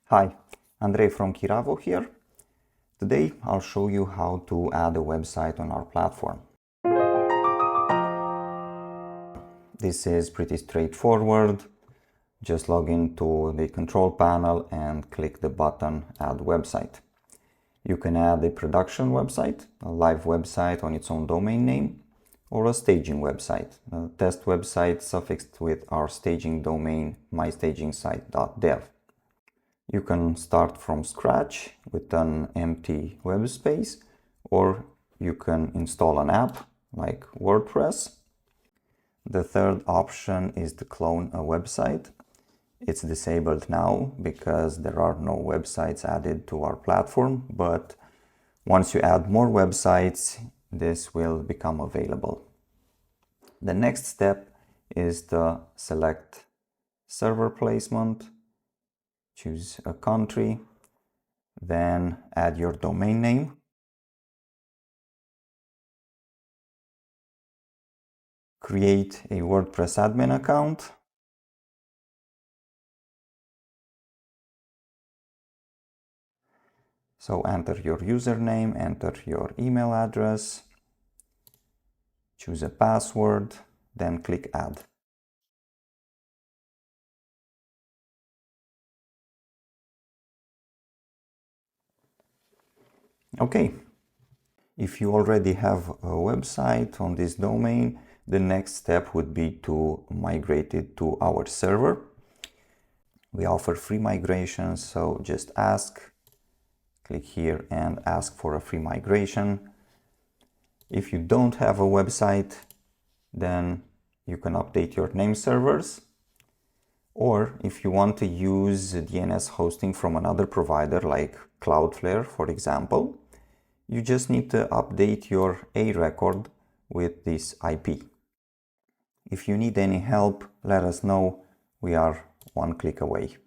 Hi, Andrei from Kiravo here. Today I'll show you how to add a website on our platform. This is pretty straightforward. Just log into the control panel and click the button Add Website. You can add a production website, a live website on its own domain name, or a staging website, a test website suffixed with our staging domain mystagingsite.dev. You can start from scratch with an empty web space, or you can install an app like WordPress. The third option is to clone a website. It's disabled now because there are no websites added to our platform, but once you add more websites, this will become available. The next step is to select server placement. Choose a country, then add your domain name. Create a WordPress admin account. So enter your username, enter your email address, choose a password, then click Add. Okay, if you already have a website on this domain, the next step would be to migrate it to our server. We offer free migrations, so just click here and ask for a free migration. If you don't have a website, then you can update your name servers. Or if you want to use DNS hosting from another provider like Cloudflare, for example, you just need to update your A record with this IP. If you need any help, let us know. We are one click away.